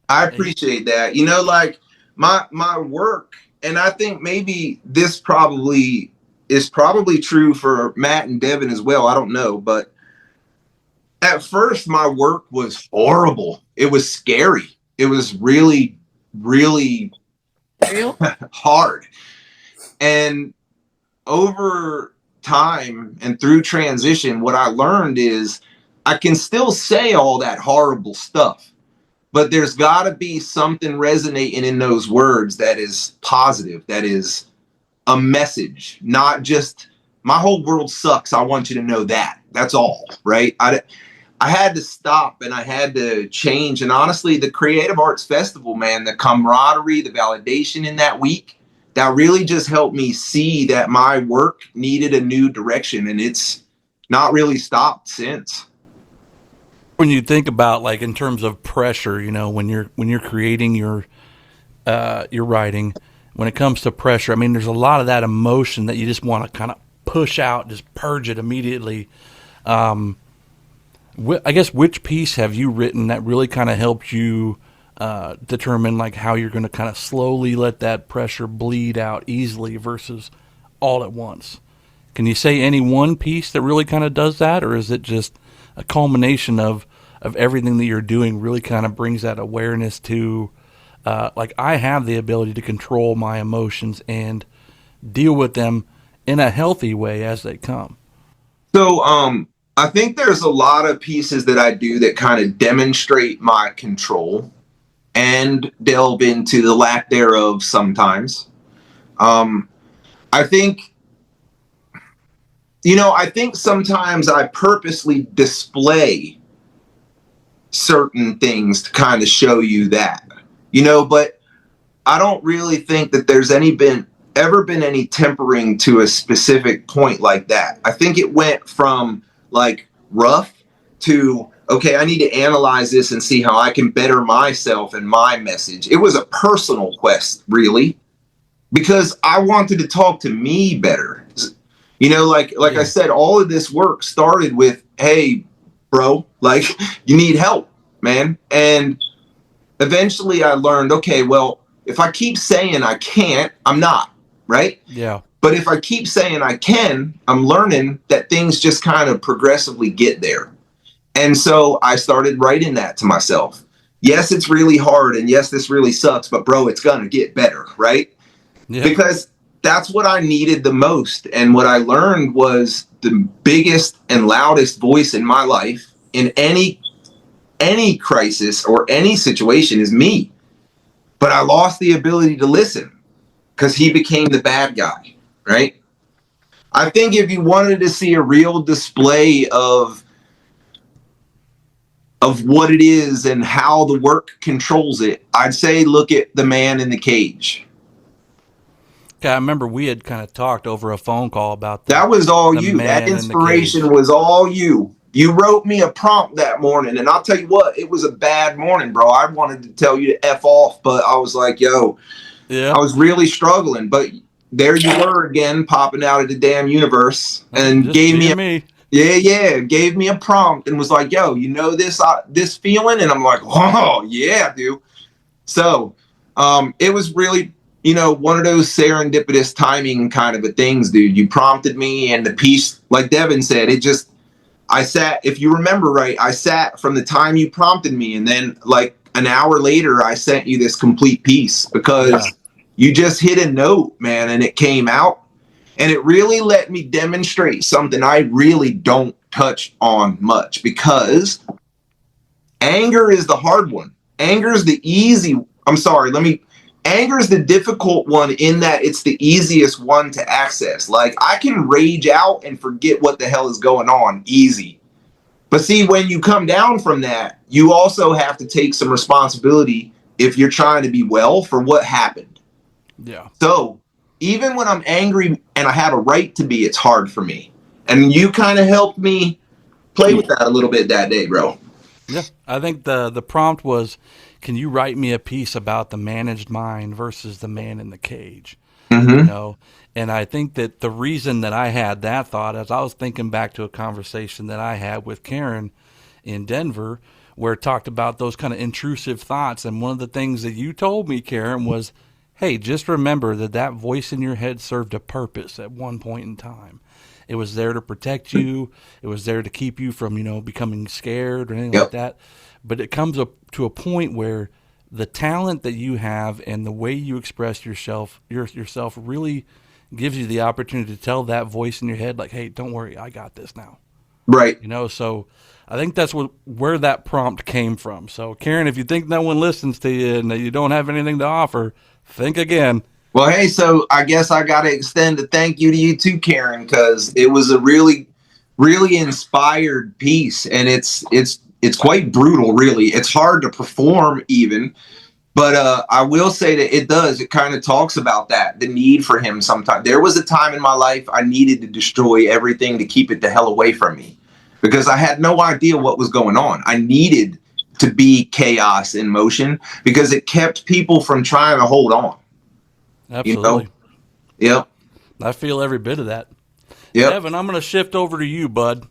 I appreciate that. You know, like my work, and I think maybe this probably is probably true for Matt and Devon as well. I don't know, but at first my work was horrible. It was scary. It was really, really Real? hard. And over time and through transition, what I learned is I can still say all that horrible stuff, but there's got to be something resonating in those words that is positive, that is a message, not just my whole world sucks. I want you to know that. That's all, right? I had to stop and I had to change. And honestly, the Creative Arts Festival, man, the camaraderie, the validation in that week, that really just helped me see that my work needed a new direction, and it's not really stopped since. When you think about, like, in terms of pressure, you know, when you're creating your writing, when it comes to pressure, I mean, there's a lot of that emotion that you just want to kind of push out, just purge it immediately. I guess, which piece have you written that really kind of helped you determine, like, how you're going to kind of slowly let that pressure bleed out easily versus all at once? Can you say any one piece that really kind of does that, or is it just a culmination of everything that you're doing really kind of brings that awareness to, like, I have the ability to control my emotions and deal with them in a healthy way as they come? So, I think there's a lot of pieces that I do that kind of demonstrate my control and delve into the lack thereof sometimes. I think, I think sometimes I purposely display certain things to kind of show you that, but I don't really think that there's ever been any tempering to a specific point like that. I think it went from like rough to, okay, I need to analyze this and see how I can better myself and my message. It was a personal quest, really, because I wanted to talk to me better. Like I said, all of this work started with, hey, bro, like, you need help, man. And eventually I learned, okay, well, if I keep saying I can't, I'm not, right? Yeah. But if I keep saying I can, I'm learning that things just kind of progressively get there. And so I started writing that to myself. Yes, it's really hard, and yes, this really sucks, but bro, it's gonna get better, right? Yeah. Because that's what I needed the most. And what I learned was the biggest and loudest voice in my life in any crisis or any situation is me. But I lost the ability to listen because he became the bad guy, right? I think if you wanted to see a real display of what it is and how the work controls it, I'd say look at The Man in the Cage. Okay, I remember we had kind of talked over a phone call about that was all you. Man That in the inspiration Cage. was all you. You wrote me a prompt that morning, and I'll tell you what, it was a bad morning, bro. I wanted to tell you to F off, but I was like, yo, Yeah. I was really struggling. But there you were again, popping out of the damn universe, and Just gave being me me. gave me a prompt and was like, yo, this feeling? And I'm like, oh yeah, dude. So it was really, one of those serendipitous timing kind of a things, dude. You prompted me, and the piece, like Devon said, I sat, if you remember right, I sat from the time you prompted me, and then like an hour later, I sent you this complete piece because you just hit a note, man, and it came out. And it really let me demonstrate something I really don't touch on much, because anger is the hard one. Anger is the easy. I'm sorry. anger is the difficult one in that it's the easiest one to access. Like, I can rage out and forget what the hell is going on easy. But see, when you come down from that, you also have to take some responsibility if you're trying to be well for what happened. Yeah. So even when I'm angry and I have a right to be, it's hard for me. And you kind of helped me play with that a little bit that day, bro. Yeah. I think the prompt was, can you write me a piece about the managed mind versus the man in the cage? Mm-hmm. You know, and I think that the reason that I had that thought is I was thinking back to a conversation that I had with Karen in Denver where it talked about those kind of intrusive thoughts. And one of the things that you told me, Karen, was, hey, just remember that voice in your head served a purpose at one point in time. It was there to protect you. It was there to keep you from, becoming scared or anything like that. But it comes up to a point where the talent that you have and the way you express yourself really gives you the opportunity to tell that voice in your head, like, hey, don't worry, I got this now. Right. So I think that's where that prompt came from. So, Karen, if you think no one listens to you and that you don't have anything to offer, think again. Well, hey, so I guess I got to extend a thank you to you too, Karen, because it was a really, really inspired piece. And it's quite brutal, really. It's hard to perform even. But I will say that it kind of talks about that, the need for him sometimes. There was a time in my life I needed to destroy everything to keep it the hell away from me because I had no idea what was going on. I needed to be chaos in motion because it kept people from trying to hold on. Absolutely. Yep. I feel every bit of that. Yep. Devin, I'm going to shift over to you, bud.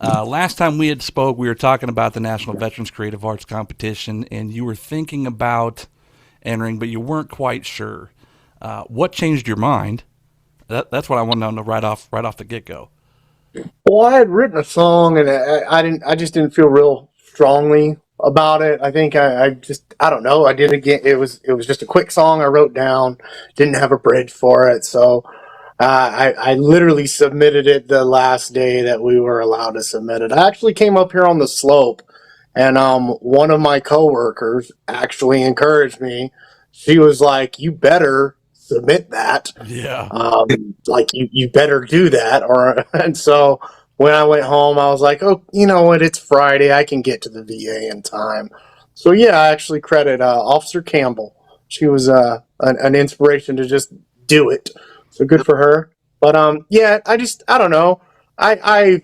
Last time we had spoke, we were talking about the National Veterans Creative Arts Competition, and you were thinking about entering, but you weren't quite sure. What changed your mind? That's what I want to know right off the get go. Well, I had written a song, and I just didn't feel real strongly about it. I think I don't know. I did it again. It was just a quick song I wrote down. Didn't have a bridge for it, so. I literally submitted it the last day that we were allowed to submit it. I actually came up here on the slope, and one of my coworkers actually encouraged me. She was like, "You better submit that. Yeah. Like you better do that." And so when I went home, I was like, "Oh, you know what? It's Friday. I can get to the VA in time." So yeah, I actually credit Officer Campbell. She was an inspiration to just do it. So good for her. But yeah, I don't know. I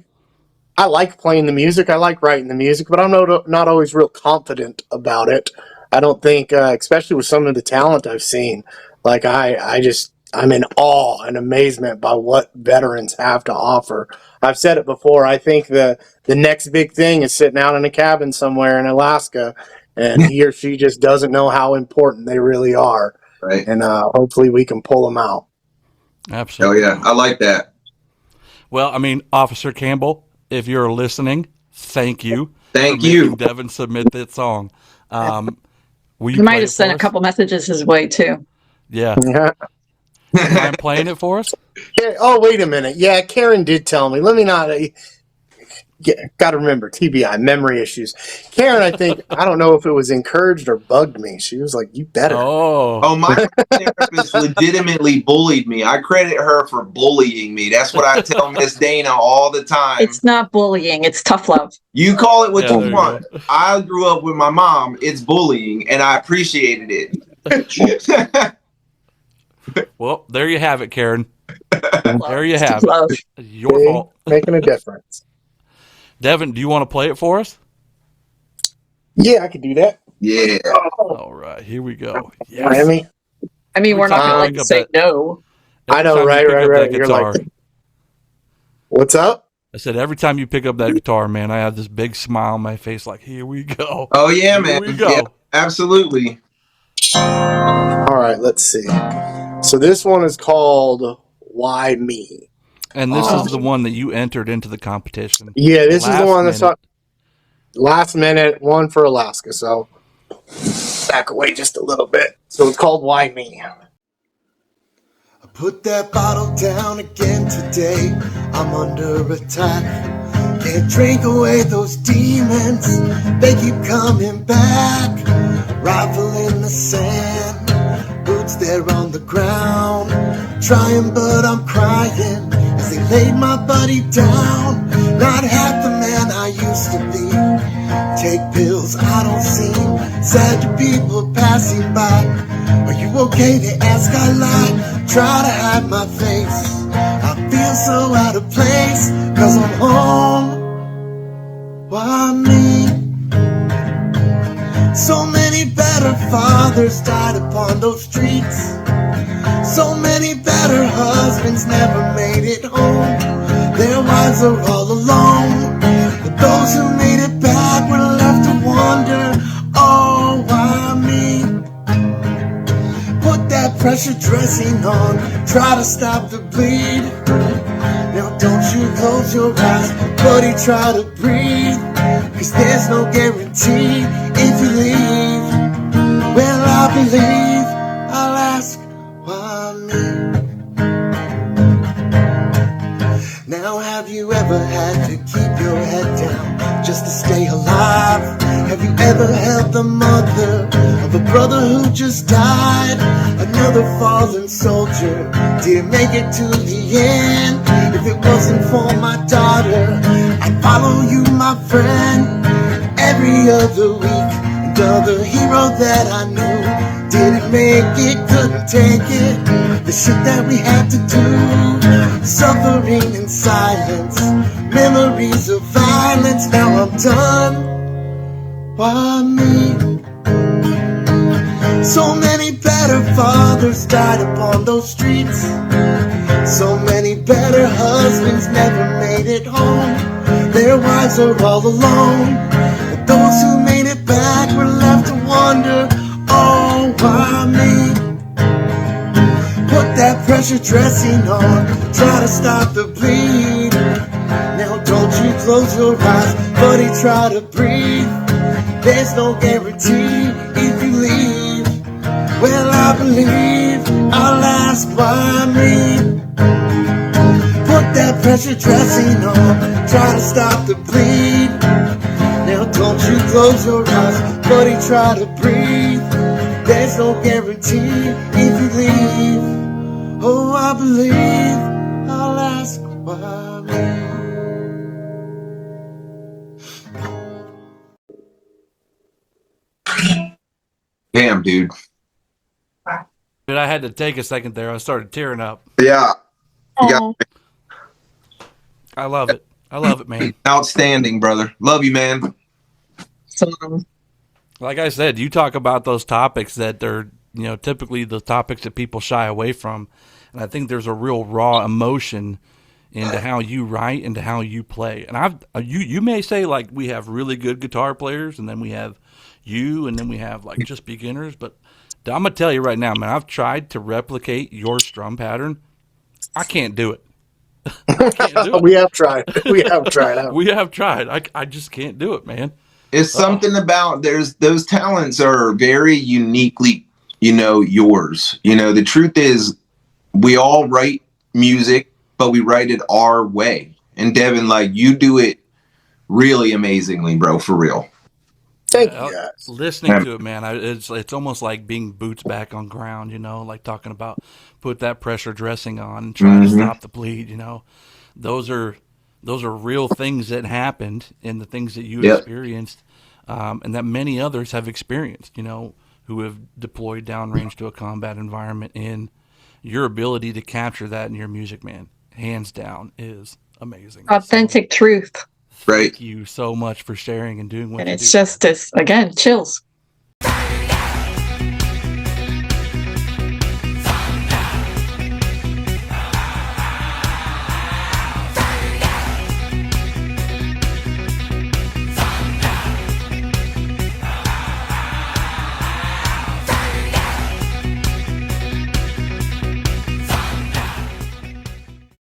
like playing the music. I like writing the music, but I'm not always real confident about it. I don't think, especially with some of the talent I've seen. Like I'm in awe and amazement by what veterans have to offer. I've said it before. I think the next big thing is sitting out in a cabin somewhere in Alaska, and he or she just doesn't know how important they really are. Right. And hopefully we can pull them out. Absolutely. Oh, yeah. I like that. Well, I mean, Officer Campbell, if you're listening, thank you. Thank for you. making Devin submit that song. Will you might play have it sent for a us? couple messages his way too. Yeah. Yeah. Mind playing it for us? Oh, wait a minute. Yeah, Karen did tell me. Let me not. Got to remember, TBI, memory issues. Karen, I think, I don't know if it was encouraged or bugged me. She was like, you better. Oh, my therapist legitimately bullied me. I credit her for bullying me. That's what I tell Miss Dana all the time. It's not bullying. It's tough love. You call it what Yeah, you want. I grew up with my mom. It's bullying, and I appreciated it. Well, there you have it, Karen. There you have love. it. Your fault. Making a difference. Devin, do you want to play it for us? Yeah, I could do that. Yeah. All right, here we go. Yes. Miami. I mean, we're not going to say no. I know, Every time you right. pick up that You're guitar, like, what's up? I said, every time you pick up that guitar, man, I have this big smile on my face like, here we go. Oh, yeah, Here man. we go. Yeah, absolutely. All right, let's see. So this one is called Why Me? And this is the one that you entered into the competition. Yeah, this is the one that's minute. last minute, one for Alaska. So back away just a little bit. So it's called Why Me? I put that bottle down again today. I'm under attack. Can't drink away those demons. They keep coming back. Rifle in the sand. words there on the ground. Trying but I'm crying as they laid my buddy down. Not half the man I used to be. Take pills, I don't seem sad to people passing by. Are you okay? They ask, I lie. Try to hide my face. I feel so out of place, 'cause I'm home. Why me? So many better fathers died upon those streets. So many better husbands never made it home. Their wives are all alone. But those who made it back were left to wonder, oh, why me? Put that pressure dressing on, try to stop the bleed. Now don't you close your eyes, buddy, try to breathe. 'Cause there's no guarantee if you leave. Well, I believe I'll ask, why me? Now have you ever had to keep your head down just to stay alive? Have you ever held the mother of a brother who just died? Another fallen soldier didn't make it to the end. If it wasn't for my daughter, I'd follow you, my friend, every other week. Another hero that I knew didn't make it, couldn't take it. The shit that we had to do, suffering in silence, memories of violence. Now I'm done. Why me? So many better fathers died upon those streets. So many better husbands never made it home. Their wives are all alone. But those who made it back were left to wonder, oh, why me? Put that pressure dressing on, try to stop the bleed. Now don't you close your eyes, buddy, try to breathe. There's no guarantee if you leave. Well, I believe I'll ask, why me? Put that pressure dressing on, try to stop the bleed. Now don't you close your eyes, buddy, try to breathe. There's no guarantee if you leave. Oh, I believe I'll ask, why me? Damn, dude. But I had to take a second there. I started tearing up. Yeah. You I love it. I love it, man. outstanding, brother. Love you, man. So, Like I said, you talk about those topics that they're, typically the topics that people shy away from. And I think there's a real raw emotion into how you write and to how you play. And you may say, like, we have really good guitar players, and then we have you, and then we have like just beginners, but I'm gonna tell you right now, man, I've tried to replicate your strum pattern. I can't do it. I can't do it. We have tried. We have tried. We have tried. I just can't do it, man. It's something about those talents are very uniquely, yours. The truth is we all write music, but we write it our way. And Devin, like, you do it really amazingly, bro, for real. Thank you, guys. Listening to it, man, it's almost like being boots back on ground, like talking about put that pressure dressing on and trying to stop the bleed, Those are real things that happened and the things that you experienced, and that many others have experienced, who have deployed downrange to a combat environment. And your ability to capture that in your music, man, hands down, is amazing. authentic truth. Right. Thank you so much for sharing and doing what And you it's do. just this, again, chills.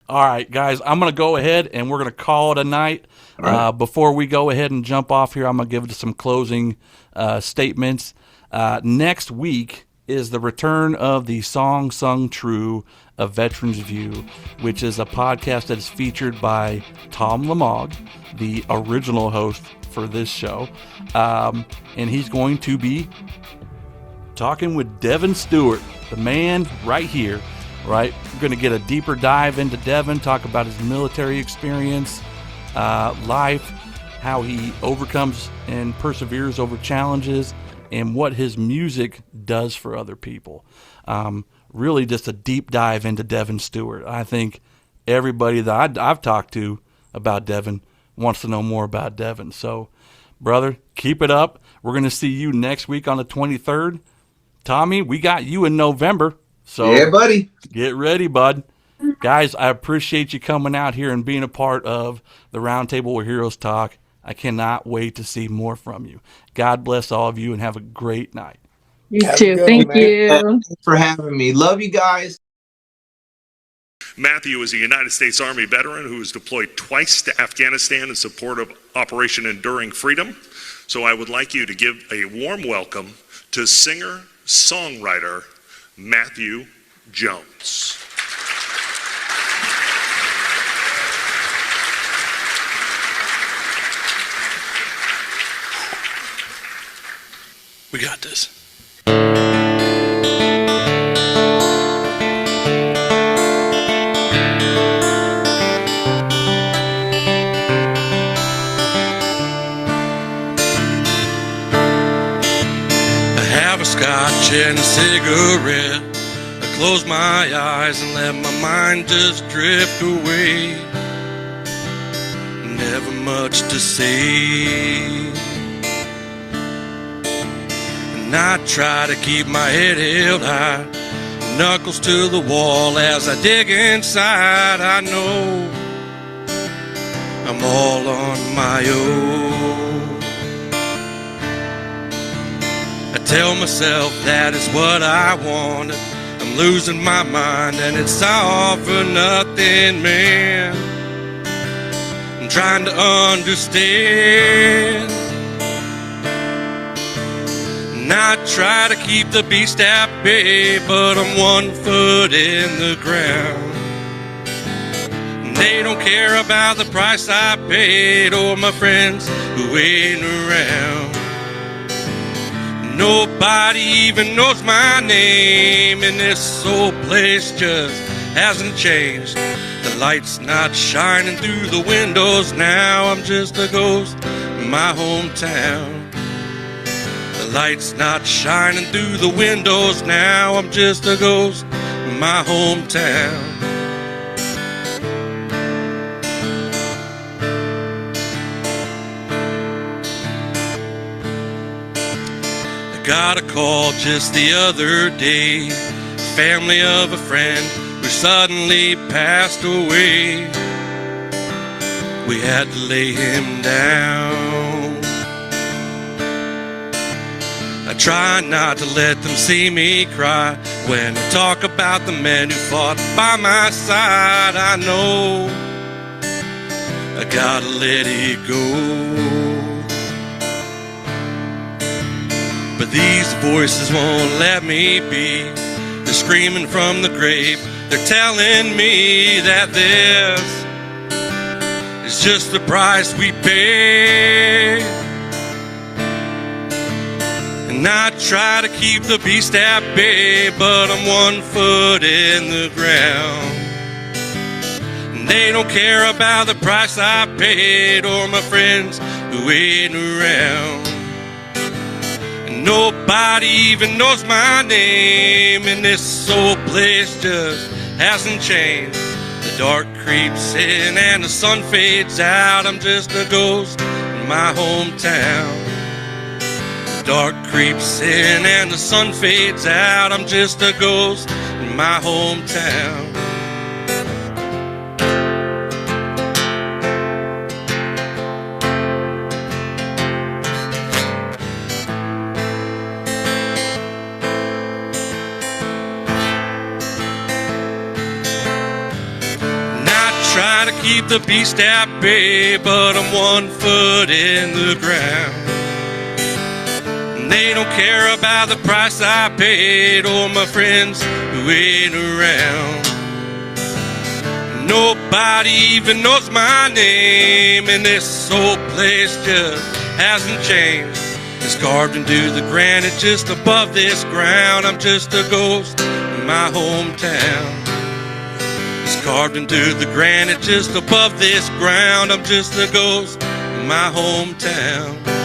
All right, guys, I'm going to go ahead and we're going to call it a night. Right. Before we go ahead and jump off here, I'm going to give some closing statements. Next week is the return of the Song Sung True, A Veteran's View, which is a podcast that is featured by Tom Lamog, the original host for this show. And he's going to be talking with Devon Stewart, the man right here, right? We're going to get a deeper dive into Devon, talk about his military experience, life, how he overcomes and perseveres over challenges, and what his music does for other people. Really just a deep dive into Devon Stewart. I think everybody that I've talked to about Devon wants to know more about Devon. So, brother, keep it up. We're going to see you next week on the 23rd. Tommy, we got you in November. So yeah, buddy. Get ready, bud. Guys, I appreciate you coming out here and being a part of the Roundtable where Heroes Talk. I cannot wait to see more from you. God bless all of you and have a great night. You Have a too. good Thank one, man. you. Thanks for having me. Love you guys. Matthew is a United States Army veteran who was deployed twice to Afghanistan in support of Operation Enduring Freedom. So I would like you to give a warm welcome to singer-songwriter Matthew Jones. We got this. Scotch and a cigarette. I close my eyes and let my mind just drift away. Never much to say. And I try to keep my head held high, knuckles to the wall as I dig inside. I know I'm all on my own. I tell myself that is what I wanted. I'm losing my mind and it's all for nothing, man. I'm trying to understand. And I try to keep the beast at bay, but I'm 1 foot in the ground. And they don't care about the price I paid or my friends who ain't around. Nobody even knows my name, and this old place just hasn't changed. The light's not shining through the windows now. I'm just a ghost in my hometown. The light's not shining through the windows now. I'm just a ghost in my hometown. Got a call just the other day, family of a friend who suddenly passed away. We had to lay him down. I try not to let them see me cry when I talk about the men who fought by my side. I know I gotta let it go. But these voices won't let me be. They're screaming from the grave. They're telling me that this is just the price we pay. And I try to keep the beast at bay, but I'm 1 foot in the ground. And they don't care about the price I paid or my friends who ain't around. Nobody even knows my name, and this old place just hasn't changed. The dark creeps in and the sun fades out. I'm just a ghost in my hometown. The dark creeps in and the sun fades out. I'm just a ghost in my hometown. Keep the beast at bay, but I'm 1 foot in the ground. And they don't care about the price I paid or my friends who ain't around. Nobody even knows my name, and this old place just hasn't changed. It's carved into the granite just above this ground. I'm just a ghost in my hometown. It's carved into the granite just above this ground. I'm just a ghost in my hometown.